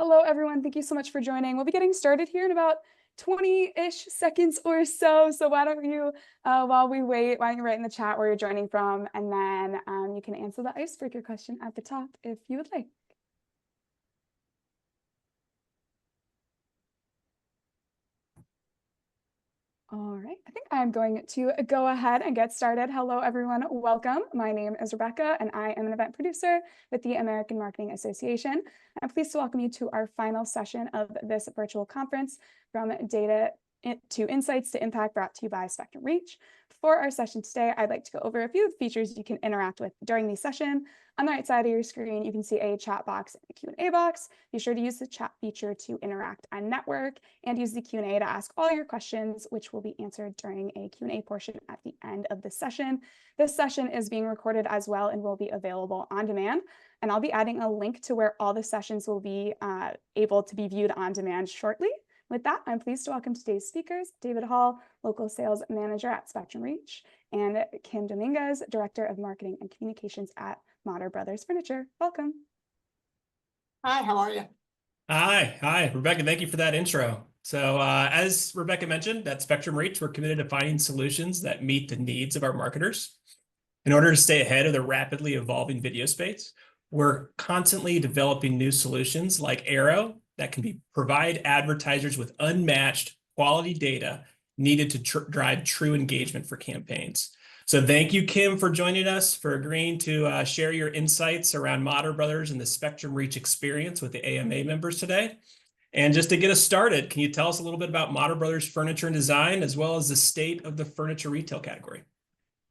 Hello, everyone. Thank you so much for joining. We'll be getting started here in about 20-ish seconds or so. So why don't you, while we wait, why don't you write in the chat where you're joining from, and then you can answer the icebreaker question at the top if you would like. All right, I think I'm going to go ahead and get started. Hello, everyone. Welcome. My name is Rebecca, and I am an event producer with the American Marketing Association. I'm pleased to welcome you to our final session of this virtual conference, From Data to Insights to Impact, brought to you by Spectrum Reach. For our session today, I'd like to go over a few features you can interact with during the session. On the right side of your screen, you can see a chat box and a Q&A box. Be sure to use the chat feature to interact and network, and use the Q&A to ask all your questions, which will be answered during a Q&A portion at the end of the session. This session is being recorded as well and will be available on demand. And I'll be adding a link to where all the sessions will be able to be viewed on demand shortly. With that, I'm pleased to welcome today's speakers, David Hall, Local Sales Manager at Spectrum Reach, and Kim Dominguez, Director of Marketing and Communications at Mater Brothers Furniture. Welcome. Hi, how are you? Hi, Rebecca. Thank you for that intro. So as Rebecca mentioned, at Spectrum Reach, we're committed to finding solutions that meet the needs of our marketers. In order to stay ahead of the rapidly evolving video space, we're constantly developing new solutions like Aero that can provide advertisers with unmatched quality data needed to drive true engagement for campaigns. So thank you, Kim, for joining us, for agreeing to share your insights around Mater Brothers and the Spectrum Reach experience with the AMA members today. And just to get us started, can you tell us a little bit about Mater Brothers Furniture and Design, as well as the state of the furniture retail category?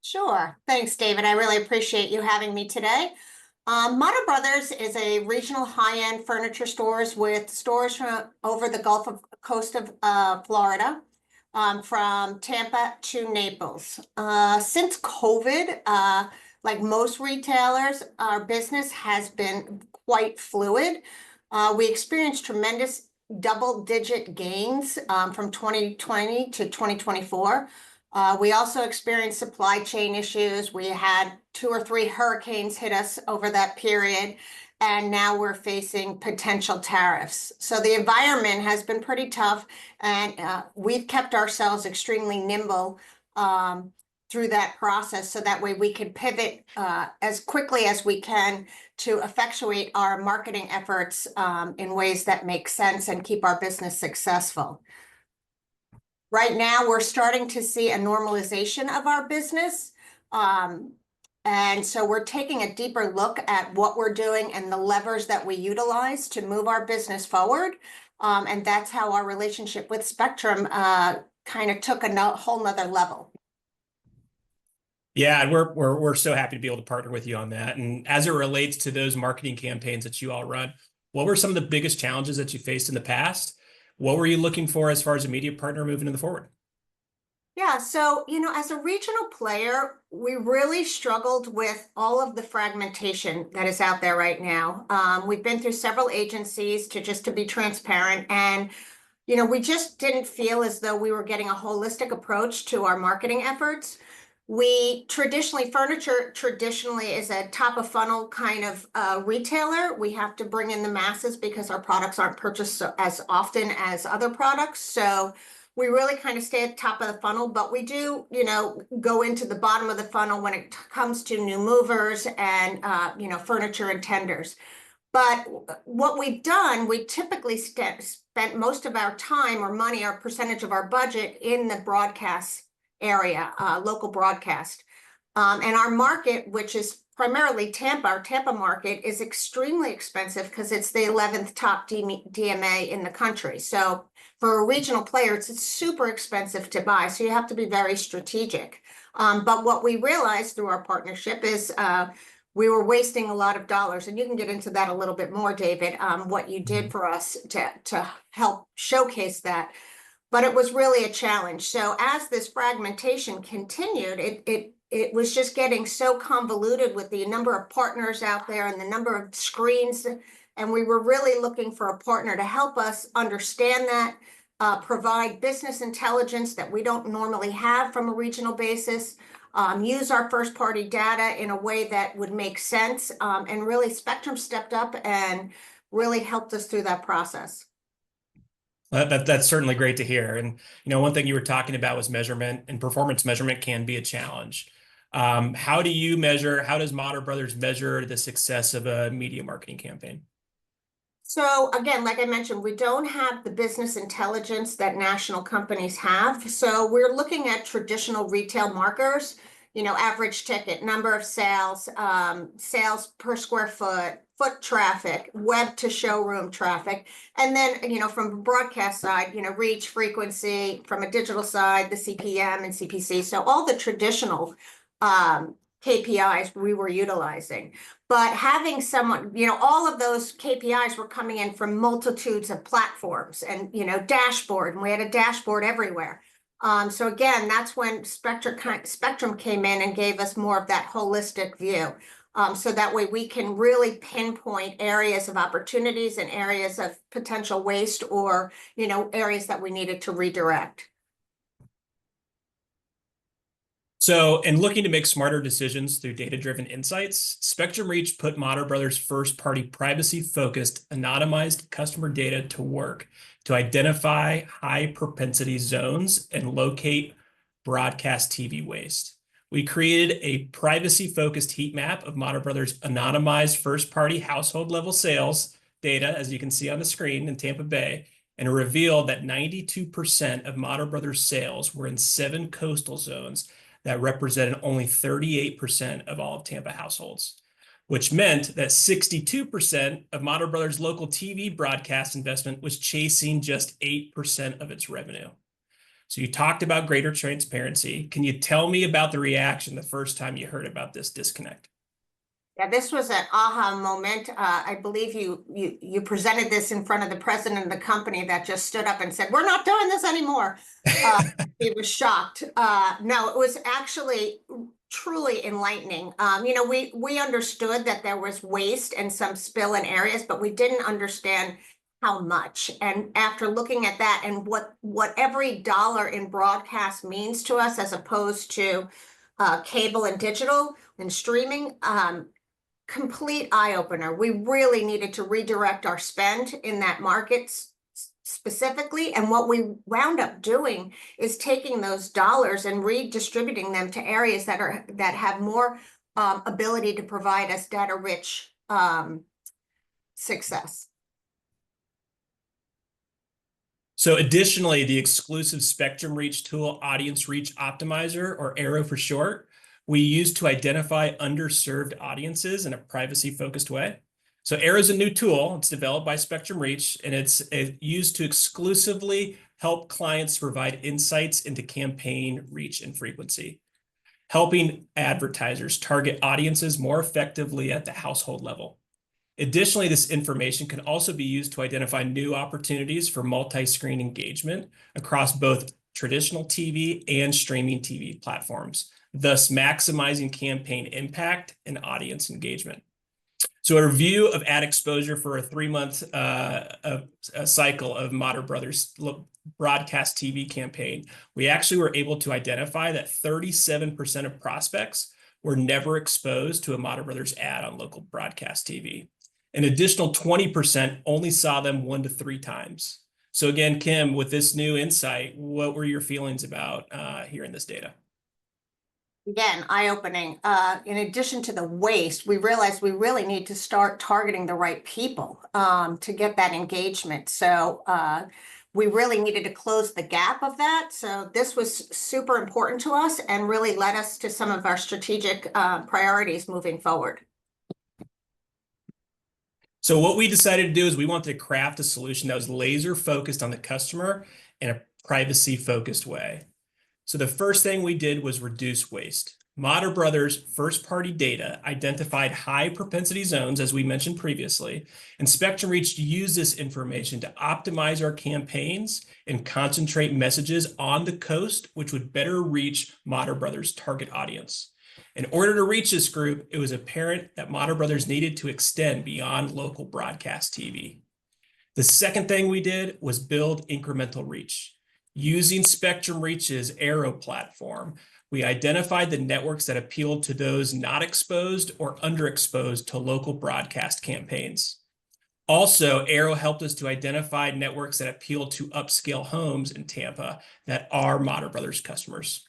Sure. Thanks, David. I really appreciate you having me today. Mater Brothers is a regional high-end furniture stores with stores from over the Gulf Coast of Florida, from Tampa to Naples. Since COVID, like most retailers, our business has been quite fluid. We experienced tremendous double-digit gains from 2020 to 2024. We also experienced supply chain issues. We had 2 or 3 hurricanes hit us over that period, and now we're facing potential tariffs. So the environment has been pretty tough, and we've kept ourselves extremely nimble through that process, so that way we can pivot as quickly as we can to effectuate our marketing efforts in ways that make sense and keep our business successful. Right now, we're starting to see a normalization of our business. And so we're taking a deeper look at what we're doing and the levers that we utilize to move our business forward. And that's how our relationship with Spectrum kind of took a whole nother level. Yeah, and we're so happy to be able to partner with you on that. And as it relates to those marketing campaigns that you all run, what were some of the biggest challenges that you faced in the past? What were you looking for as far as a media partner moving in the forward? Yeah, so, as a regional player, we really struggled with all of the fragmentation that is out there right now. We've been through several agencies to be transparent, and, we just didn't feel as though we were getting a holistic approach to our marketing efforts. Furniture traditionally is a top of funnel kind of retailer. We have to bring in the masses because our products aren't purchased as often as other products. So we really kind of stay at the top of the funnel, but we do, go into the bottom of the funnel when it comes to new movers and, furniture and tenders. But what we've done, we typically spent most of our time or money, our percentage of our budget in the broadcast area, local broadcast. And our market, which is primarily Tampa, our Tampa market, is extremely expensive because it's the 11th top DMA in the country. So for a regional player, it's super expensive to buy. So you have to be very strategic. But what we realized through our partnership is we were wasting a lot of dollars. And you can get into that a little bit more, David, what you did for us to help showcase that. But it was really a challenge. So as this fragmentation continued, it was just getting so convoluted with the number of partners out there and the number of screens. And we were really looking for a partner to help us understand that, provide business intelligence that we don't normally have from a regional basis, use our first party data in a way that would make sense. And really Spectrum stepped up and really helped us through that process. That's certainly great to hear. And one thing you were talking about was measurement, and performance measurement can be a challenge. How does Matter Brothers measure the success of a media marketing campaign? So again, like I mentioned, we don't have the business intelligence that national companies have. So we're looking at traditional retail markers, average ticket, number of sales, sales per square foot, foot traffic, web to showroom traffic. And then, from the broadcast side, reach, frequency, from a digital side, the CPM and CPC. So all the traditional KPIs we were utilizing. But having someone, all of those KPIs were coming in from multitudes of platforms and, dashboard, and we had a dashboard everywhere. So again, that's when Spectrum came in and gave us more of that holistic view. So that way we can really pinpoint areas of opportunities and areas of potential waste, or, areas that we needed to redirect. So, in looking to make smarter decisions through data-driven insights, Spectrum Reach put Matter Brothers' first-party privacy-focused anonymized customer data to work to identify high-propensity zones and locate broadcast TV waste. We created a privacy-focused heat map of Matter Brothers' anonymized first-party household-level sales data, as you can see on the screen in Tampa Bay, and revealed that 92% of Matter Brothers' sales were in 7 coastal zones that represented only 38% of all of Tampa households, which meant that 62% of Matter Brothers' local TV broadcast investment was chasing just 8% of its revenue. So you talked about greater transparency. Can you tell me about the reaction the first time you heard about this disconnect? Yeah, this was an aha moment. I believe you presented this in front of the president of the company that just stood up and said, "We're not doing this anymore." He was shocked. No, it was actually truly enlightening. We understood that there was waste and some spill in areas, but we didn't understand how much. And after looking at that and what every dollar in broadcast means to us, as opposed to cable and digital and streaming, complete eye-opener. We really needed to redirect our spend in that market specifically. And what we wound up doing is taking those dollars and redistributing them to areas that have more ability to provide us data-rich success. So additionally, the exclusive Spectrum Reach tool, Audience Reach Optimizer, or ARROW for short, we use to identify underserved audiences in a privacy-focused way. So ARROW is a new tool. It's developed by Spectrum Reach, and it's used to exclusively help clients provide insights into campaign reach and frequency, helping advertisers target audiences more effectively at the household level. Additionally, this information can also be used to identify new opportunities for multi-screen engagement across both traditional TV and streaming TV platforms, thus maximizing campaign impact and audience engagement. So a review of ad exposure for a 3-month cycle of Matter Brothers broadcast TV campaign, we actually were able to identify that 37% of prospects were never exposed to a Matter Brothers ad on local broadcast TV. An additional 20% only saw them 1 to 3 times. So again, Kim, with this new insight, what were your feelings about hearing this data? Again, eye-opening. In addition to the waste, we realized we really need to start targeting the right people to get that engagement. So we really needed to close the gap of that. So this was super important to us and really led us to some of our strategic priorities moving forward. So what we decided to do is we wanted to craft a solution that was laser focused on the customer in a privacy focused way. So the first thing we did was reduce waste. Matter Brothers first party data identified high propensity zones, as we mentioned previously, and Spectrum Reach used this information to optimize our campaigns and concentrate messages on the coast, which would better reach Matter Brothers' target audience. In order to reach this group, it was apparent that Matter Brothers needed to extend beyond local broadcast TV. The second thing we did was build incremental reach. Using Spectrum Reach's ARROW platform, we identified the networks that appealed to those not exposed or underexposed to local broadcast campaigns. Also, Aero helped us to identify networks that appeal to upscale homes in Tampa that are Mater Brothers customers.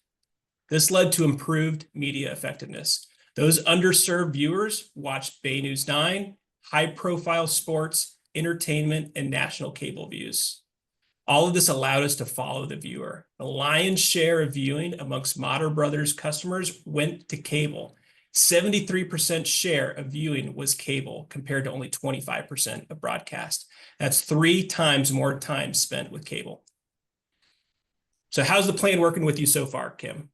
This led to improved media effectiveness. Those underserved viewers watched Bay News 9, high-profile sports, entertainment, and national cable views. All of this allowed us to follow the viewer. The lion's share of viewing amongst Mater Brothers customers went to cable. 73% share of viewing was cable compared to only 25% of broadcast. That's 3 times more time spent with cable. So how's the plan working with you so far, Kim?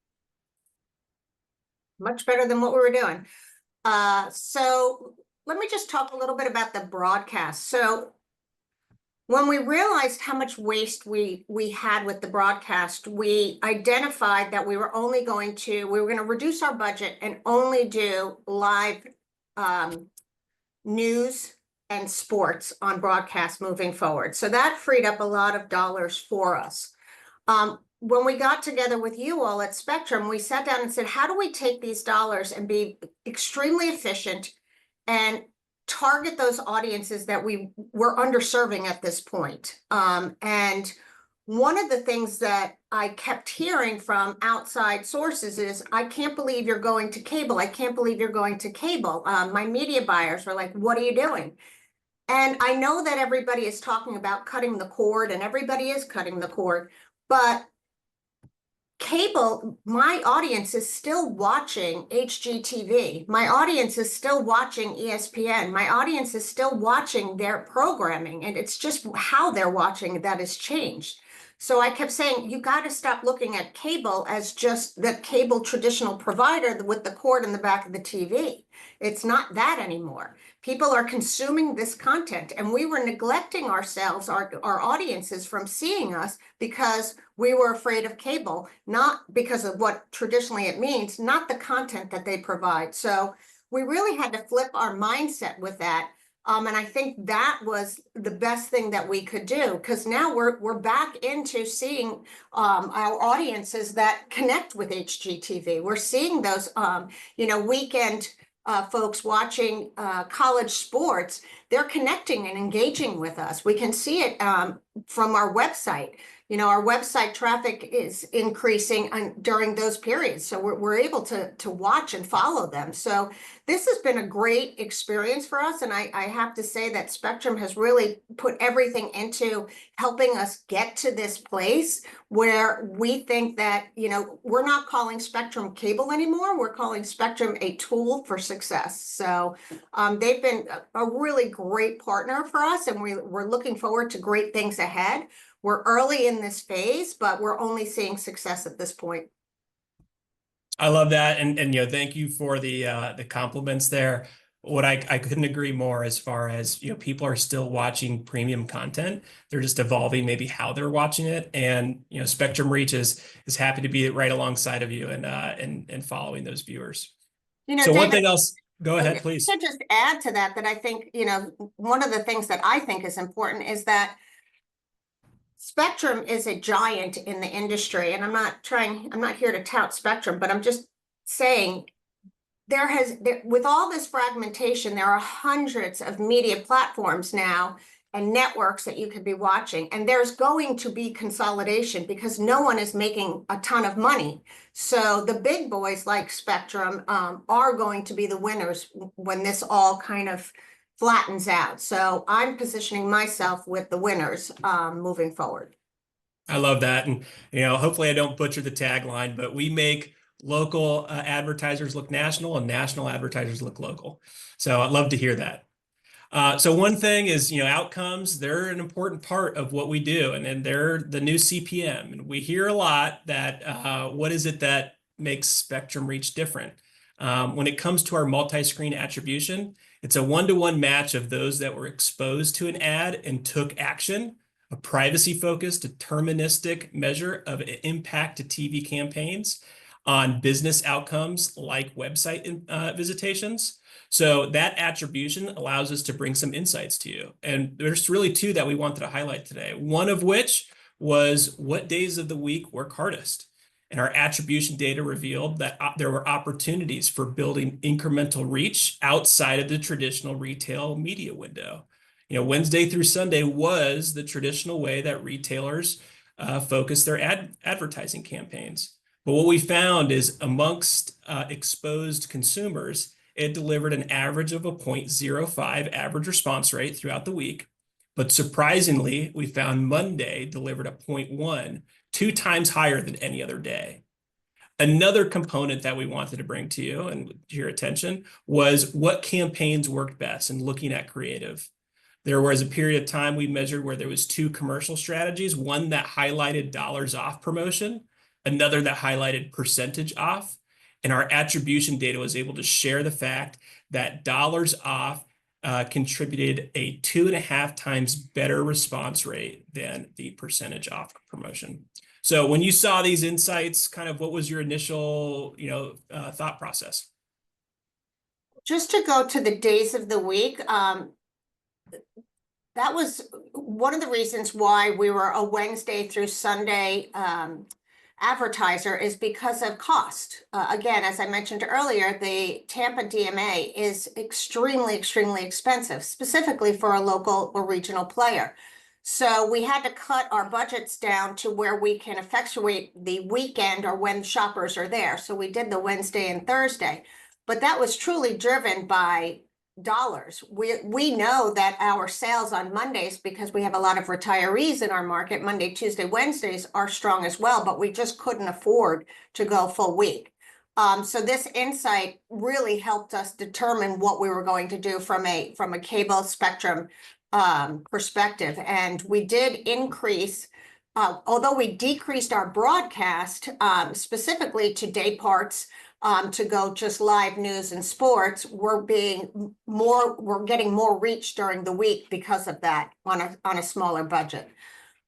Much better than what we were doing. So let me just talk a little bit about the broadcast. So when we realized how much waste we had with the broadcast, we identified that we were going to reduce our budget and only do live news and sports on broadcast moving forward. So that freed up a lot of dollars for us. When we got together with you all at Spectrum, we sat down and said, how do we take these dollars and be extremely efficient and target those audiences that we were underserving at this point? And one of the things that I kept hearing from outside sources is, I can't believe you're going to cable. I can't believe you're going to cable. My media buyers were like, what are you doing? And I know that everybody is talking about cutting the cord, and everybody is cutting the cord, but cable, my audience is still watching HGTV. My audience is still watching ESPN. My audience is still watching their programming, and it's just how they're watching that has changed. So I kept saying, you got to stop looking at cable as just the cable traditional provider with the cord in the back of the TV. It's not that anymore. People are consuming this content, and we were neglecting ourselves, our audiences, from seeing us because we were afraid of cable, not because of what traditionally it means, not the content that they provide. So we really had to flip our mindset with that. And I think that was the best thing that we could do, because now we're back into seeing our audiences that connect with HGTV. We're seeing those, weekend folks watching college sports. They're connecting and engaging with us. We can see it from our website. Our website traffic is increasing during those periods. So we're able to watch and follow them. So this has been a great experience for us. And I have to say that Spectrum has really put everything into helping us get to this place where we think that, we're not calling Spectrum cable anymore. We're calling Spectrum a tool for success. So they've been a really great partner for us, and we're looking forward to great things ahead. We're early in this phase, but we're only seeing success at this point. I love that, and thank you for the compliments there. What I couldn't agree more, as far as people are still watching premium content. They're just evolving maybe how they're watching it, and Spectrum Reach is happy to be right alongside of you and following those viewers. So David, one thing else, go ahead, please. To just add to that I think one of the things that I think is important is that Spectrum is a giant in the industry, and I'm not here to tout Spectrum, but I'm just saying with all this fragmentation, there are hundreds of media platforms now and networks that you could be watching, and there's going to be consolidation because no one is making a ton of money. So the big boys like Spectrum are going to be the winners when this all kind of flattens out. So I'm positioning myself with the winners moving forward. I love that. And, hopefully I don't butcher the tagline, but we make local advertisers look national and national advertisers look local. So I'd love to hear that. So one thing is, outcomes, they're an important part of what we do, and then they're the new CPM. And we hear a lot that what is it that makes Spectrum Reach different? When it comes to our multi-screen attribution, it's a one-to-one match of those that were exposed to an ad and took action, a privacy-focused, deterministic measure of impact to TV campaigns on business outcomes like website visitations. So that attribution allows us to bring some insights to you. And there's really 2 that we wanted to highlight today. One of which was what days of the week work hardest. And our attribution data revealed that there were opportunities for building incremental reach outside of the traditional retail media window. Wednesday through Sunday was the traditional way that retailers focus their advertising campaigns. But what we found is amongst exposed consumers, it delivered an average of a 0.05 average response rate throughout the week. But surprisingly, we found Monday delivered a 0.1, 2 times higher than any other day. Another component that we wanted to bring to you and to your attention was what campaigns worked best and looking at creative. There was a period of time we measured where there was 2 commercial strategies, one that highlighted dollars off promotion, another that highlighted percentage off. And our attribution data was able to share the fact that dollars off contributed a 2.5 times better response rate than the percentage off promotion. So when you saw these insights, kind of what was your initial, thought process? Just to go to the days of the week, that was one of the reasons why we were a Wednesday through Sunday advertiser, is because of cost. Again, as I mentioned earlier, the Tampa DMA is extremely, extremely expensive, specifically for a local or regional player. So we had to cut our budgets down to where we can effectuate the weekend or when shoppers are there. So we did the Wednesday and Thursday, but that was truly driven by dollars. We know that our sales on Mondays, because we have a lot of retirees in our market, Monday, Tuesday, Wednesdays are strong as well, but we just couldn't afford to go full week. So this insight really helped us determine what we were going to do from a cable spectrum perspective. And we did increase, although we decreased our broadcast specifically to day parts, to go just live news and sports, we're getting more reach during the week because of that on a smaller budget.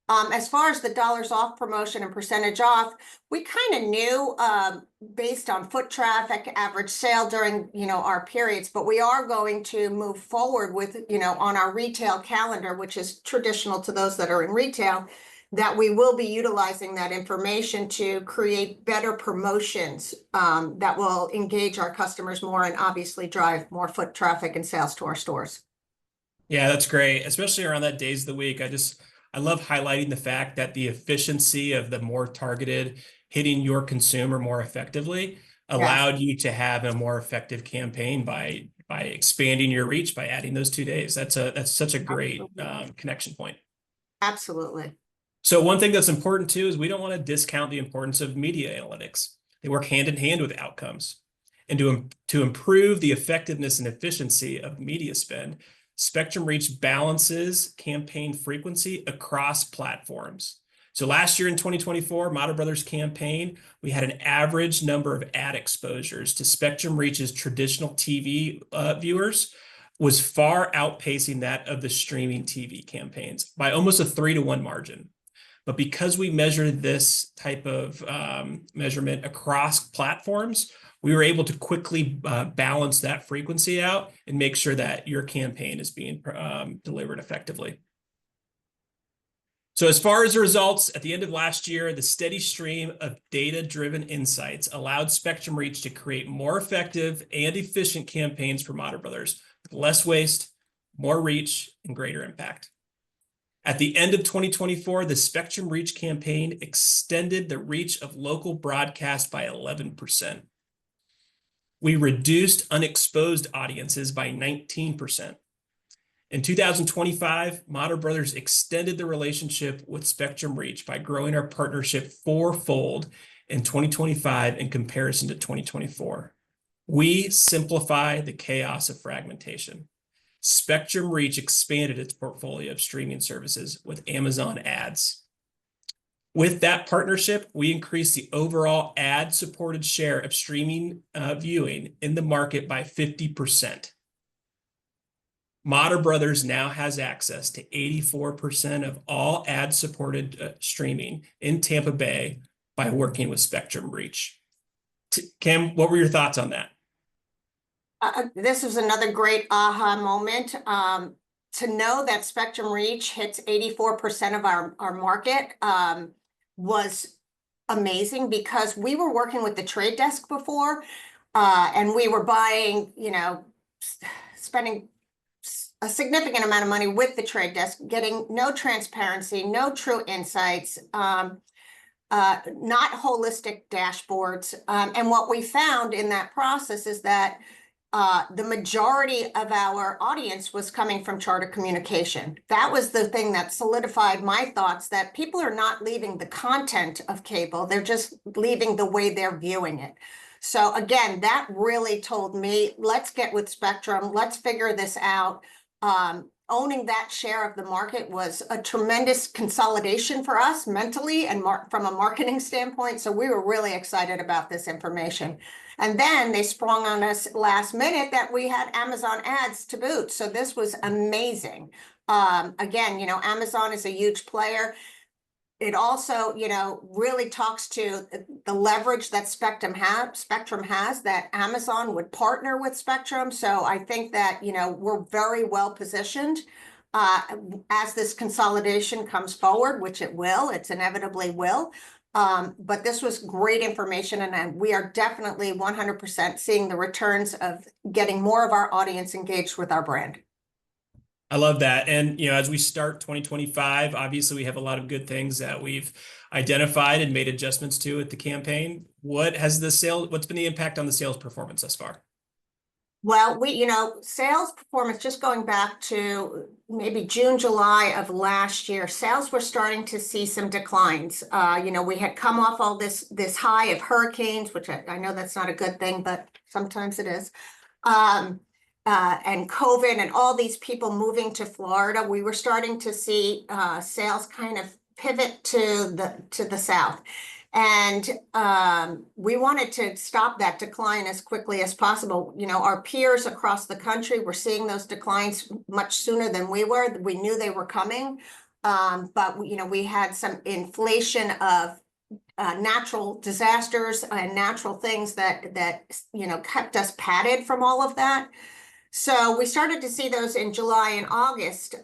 As far as the dollars off promotion and percentage off, we kind of knew based on foot traffic, average sale during, our periods, but we are going to move forward with, on our retail calendar, which is traditional to those that are in retail, that we will be utilizing that information to create better promotions that will engage our customers more and obviously drive more foot traffic and sales to our stores. Yeah, that's great, especially around that days of the week. I love highlighting the fact that the efficiency of the more targeted, hitting your consumer more effectively allowed you to have a more effective campaign by expanding your reach, by adding those 2 days. That's such a great connection point. Absolutely. So one thing that's important too is we don't want to discount the importance of media analytics. They work hand in hand with outcomes. And to improve the effectiveness and efficiency of media spend, Spectrum Reach balances campaign frequency across platforms. So last year in 2024, Matter Brothers campaign, we had an average number of ad exposures to Spectrum Reach's traditional TV viewers was far outpacing that of the streaming TV campaigns by almost a 3-to-1 margin. But because we measured this type of measurement across platforms, we were able to quickly balance that frequency out and make sure that your campaign is being delivered effectively. So as far as the results, at the end of last year, the steady stream of data-driven insights allowed Spectrum Reach to create more effective and efficient campaigns for Matter Brothers with less waste, more reach, and greater impact. At the end of 2024, the Spectrum Reach campaign extended the reach of local broadcast by 11%. We reduced unexposed audiences by 19%. In 2025, Matter Brothers extended the relationship with Spectrum Reach by growing our partnership 4-fold in 2025 in comparison to 2024. We simplify the chaos of fragmentation. Spectrum Reach expanded its portfolio of streaming services with Amazon ads. With that partnership, we increased the overall ad-supported share of streaming viewing in the market by 50%. Matter Brothers now has access to 84% of all ad-supported streaming in Tampa Bay by working with Spectrum Reach. Kim, what were your thoughts on that? This was another great aha moment. To know that Spectrum Reach hits 84% of our market was amazing, because we were working with the trade desk before and we were buying, spending a significant amount of money with the trade desk, getting no transparency, no true insights, not holistic dashboards. And what we found in that process is that the majority of our audience was coming from charter communication. That was the thing that solidified my thoughts that people are not leaving the content of cable, they're just leaving the way they're viewing it. So again, that really told me, let's get with Spectrum, let's figure this out. Owning that share of the market was a tremendous consolidation for us mentally and from a marketing standpoint. So we were really excited about this information. And then they sprung on us last minute that we had Amazon ads to boot. So this was amazing. Again, Amazon is a huge player. It also, really talks to the leverage that Spectrum has, that Amazon would partner with Spectrum. So I think that, we're very well positioned as this consolidation comes forward, which it inevitably will. But this was great information, and we are definitely 100% seeing the returns of getting more of our audience engaged with our brand. I love that. And, as we start 2025, obviously we have a lot of good things that we've identified and made adjustments to at the campaign. What's been the impact on the sales performance thus far? Well, sales performance, just going back to maybe June, July of last year, sales were starting to see some declines. We had come off all this high of hurricanes, which I know that's not a good thing, but sometimes it is. And COVID and all these people moving to Florida, we were starting to see sales kind of pivot to the south. And we wanted to stop that decline as quickly as possible. Our peers across the country were seeing those declines much sooner than we were. We knew they were coming, but we had some inflation of natural disasters and natural things that kept us padded from all of that. So we started to see those in July and August.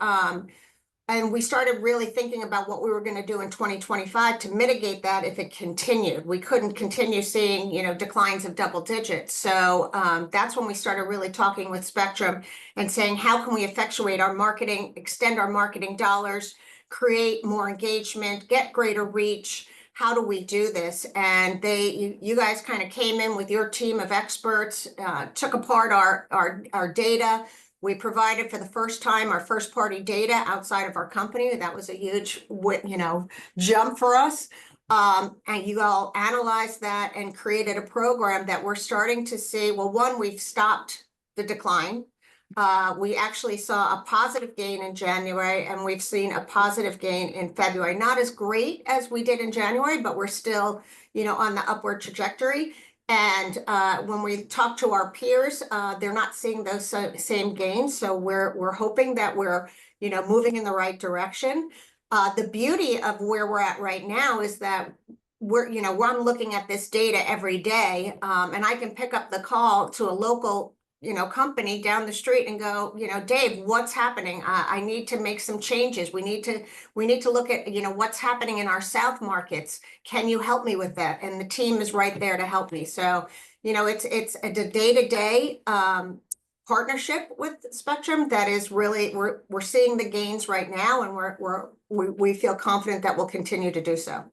And we started really thinking about what we were going to do in 2025 to mitigate that if it continued. We couldn't continue seeing, declines of double digits. So that's when we started really talking with Spectrum and saying, how can we effectuate our marketing, extend our marketing dollars, create more engagement, get greater reach? How do we do this? And you guys kind of came in with your team of experts, took apart our data. We provided for the first time our first party data outside of our company. That was a huge, jump for us. And you all analyzed that and created a program that we're starting to see. Well, one, we've stopped the decline. We actually saw a positive gain in January, and we've seen a positive gain in February. Not as great as we did in January, but we're still, on the upward trajectory. And when we talk to our peers, they're not seeing those same gains. So we're hoping that we're, moving in the right direction. The beauty of where we're at right now is that I'm looking at this data every day, and I can pick up the call to a local company down the street and go, Dave, what's happening? I need to make some changes. We need to look at, what's happening in our South markets. Can you help me with that? And the team is right there to help me. So, it's a day-to-day partnership with Spectrum that is really, we're seeing the gains right now, and we feel confident that we'll continue to do so.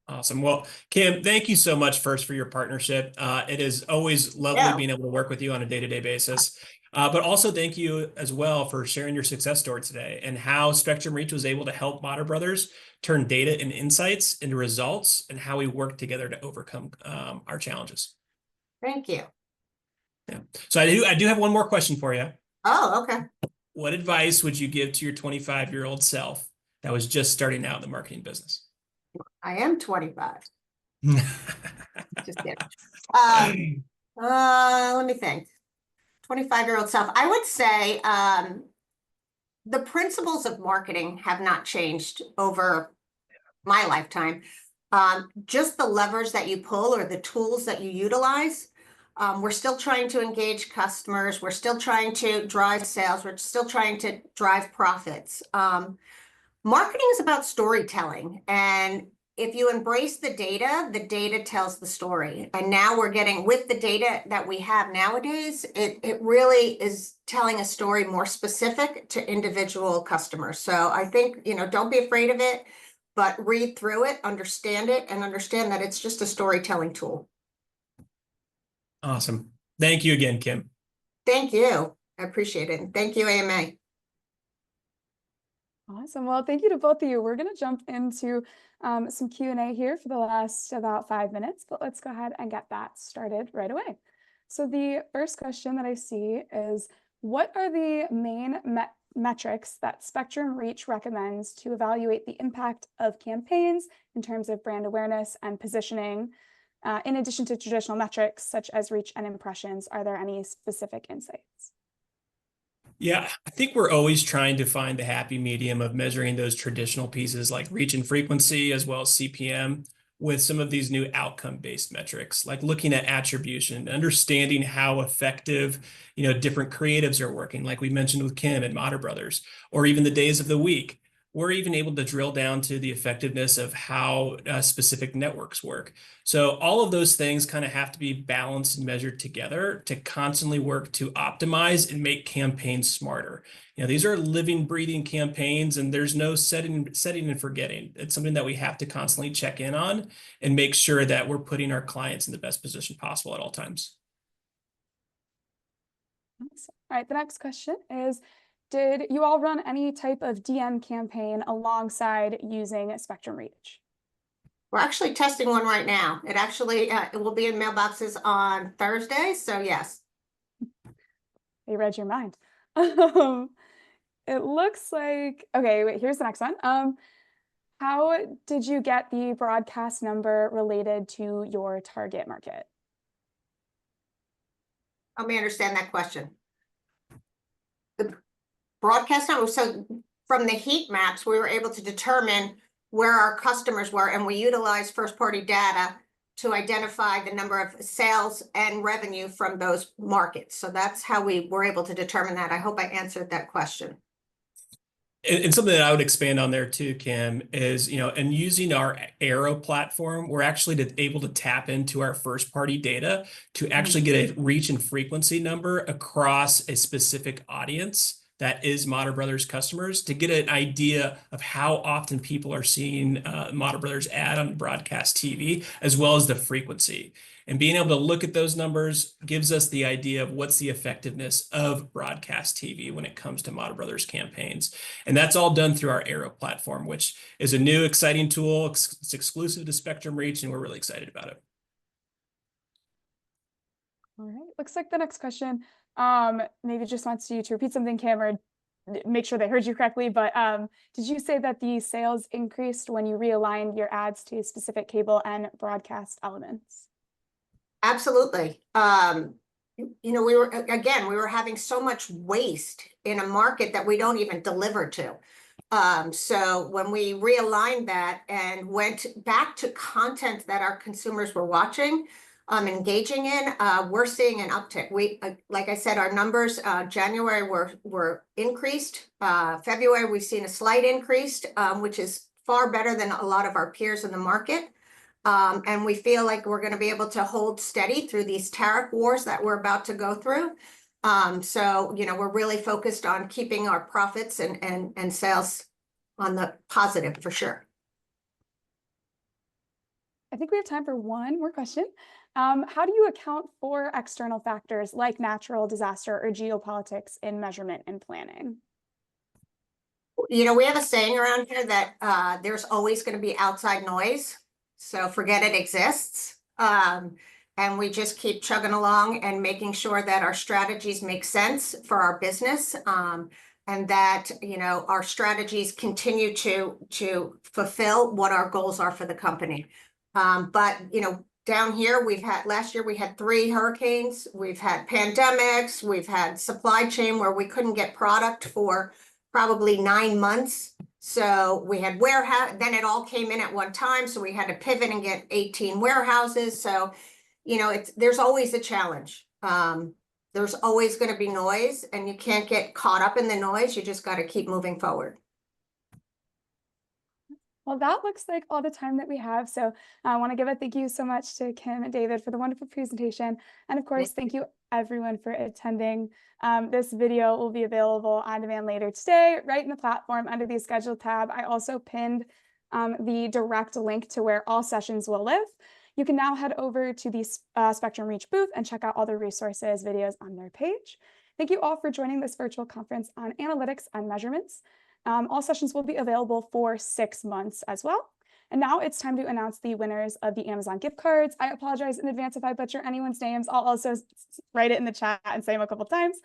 Awesome. Well, Kim, thank you so much first for your partnership. It is always lovely being able to work with you on a day-to-day basis. But also thank you as well for sharing your success story today and how Spectrum Reach was able to help Mater Brothers turn data and insights into results and how we work together to overcome our challenges. Thank you. Yeah. So I do have one more question for you. Oh, okay. What advice would you give to your 25-year-old self that was just starting out in the marketing business? I am 25. Just kidding. Let me think. 25-year-old self. I would say the principles of marketing have not changed over my lifetime. Just the levers that you pull or the tools that you utilize. We're still trying to engage customers. We're still trying to drive sales. We're still trying to drive profits. Marketing is about storytelling, and if you embrace the data tells the story. And now we're getting, with the data that we have nowadays, it really is telling a story more specific to individual customers. So I think, don't be afraid of it, but read through it, understand it, and understand that it's just a storytelling tool. Awesome. Thank you again, Kim. Thank you. I appreciate it. And thank you, AMA. Awesome. Well, thank you to both of you. We're going to jump into some Q&A here for the last about 5 minutes, but let's go ahead and get that started right away. So the first question that I see is, what are the main metrics that Spectrum Reach recommends to evaluate the impact of campaigns in terms of brand awareness and positioning? In addition to traditional metrics such as reach and impressions, are there any specific insights? Yeah, I think we're always trying to find the happy medium of measuring those traditional pieces like reach and frequency, as well as CPM, with some of these new outcome-based metrics, like looking at attribution, understanding how effective, different creatives are working, like we mentioned with Kim and Matter Brothers, or even the days of the week. We're even able to drill down to the effectiveness of how specific networks work. So all of those things kind of have to be balanced and measured together to constantly work to optimize and make campaigns smarter. These are living, breathing campaigns, and there's no setting and forgetting. It's something that we have to constantly check in on and make sure that we're putting our clients in the best position possible at all times. Awesome. All right, the next question is, did you all run any type of DM campaign alongside using Spectrum Reach? We're actually testing one right now. It actually, it will be in mailboxes on Thursday, so yes. They read your mind. It looks like, okay, wait, here's the next one. How did you get the broadcast number related to your target market? Let me understand that question. The broadcast number, so from the heat maps, we were able to determine where our customers were, and we utilized first-party data to identify the number of sales and revenue from those markets. So that's how we were able to determine that. I hope I answered that question. And something that I would expand on there too, Kim, is, and using our Arrow platform, we're actually able to tap into our first party data to actually get a reach and frequency number across a specific audience that is Matter Brothers customers, to get an idea of how often people are seeing Matter Brothers ad on broadcast TV, as well as the frequency. And being able to look at those numbers gives us the idea of what's the effectiveness of broadcast TV when it comes to Matter Brothers campaigns. And that's all done through our Arrow platform, which is a new, exciting tool. It's exclusive to Spectrum Reach, and we're really excited about it. All right, looks like the next question maybe just wants you to repeat something, Kim, or make sure they heard you correctly, but did you say that the sales increased when you realigned your ads to specific cable and broadcast elements? Absolutely. We were having so much waste in a market that we don't even deliver to. So when we realigned that and went back to content that our consumers were watching, engaging in, we're seeing an uptick. We, like I said, our numbers, January were increased. February, we've seen a slight increase, which is far better than a lot of our peers in the market. And we feel like we're going to be able to hold steady through these tariff wars that we're about to go through. So, we're really focused on keeping our profits and sales on the positive for sure. I think we have time for one more question. How do you account for external factors like natural disaster or geopolitics in measurement and planning? We have a saying around here that there's always going to be outside noise. So forget it exists. And we just keep chugging along and making sure that our strategies make sense for our business. And that, our strategies continue to fulfill what our goals are for the company. But, down here, last year we had 3 hurricanes, we've had pandemics, we've had supply chain where we couldn't get product for probably 9 months. So we had warehouse, then it all came in at one time. So we had to pivot and get 18 warehouses. So, there's always a challenge. There's always going to be noise, and you can't get caught up in the noise. You just got to keep moving forward. Well, that looks like all the time that we have. So I want to give a thank you so much to Kim and David for the wonderful presentation. And of course, thank you everyone for attending. This video will be available on demand later today, right in the platform under the schedule tab. I also pinned the direct link to where all sessions will live. You can now head over to the Spectrum Reach booth and check out all the resources, videos on their page. Thank you all for joining this virtual conference on analytics and measurements. All sessions will be available for 6 months as well. And now it's time to announce the winners of the Amazon gift cards. I apologize in advance if I butcher anyone's names. I'll also write it in the chat and say them a couple times.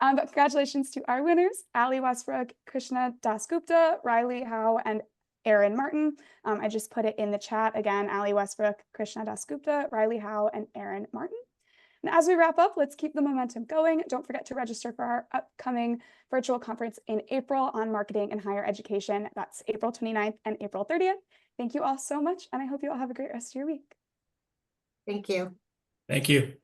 But congratulations to our winners, Ali Westbrook, Krishna Dasgupta, Riley Howe, and Aaron Martin. I just put it in the chat again, Ali Westbrook, Krishna Dasgupta, Riley Howe, and Aaron Martin. And as we wrap up, let's keep the momentum going. Don't forget to register for our upcoming virtual conference in April on marketing and higher education. That's April 29th and April 30th. Thank you all so much, and I hope you all have a great rest of your week. Thank you. Thank you.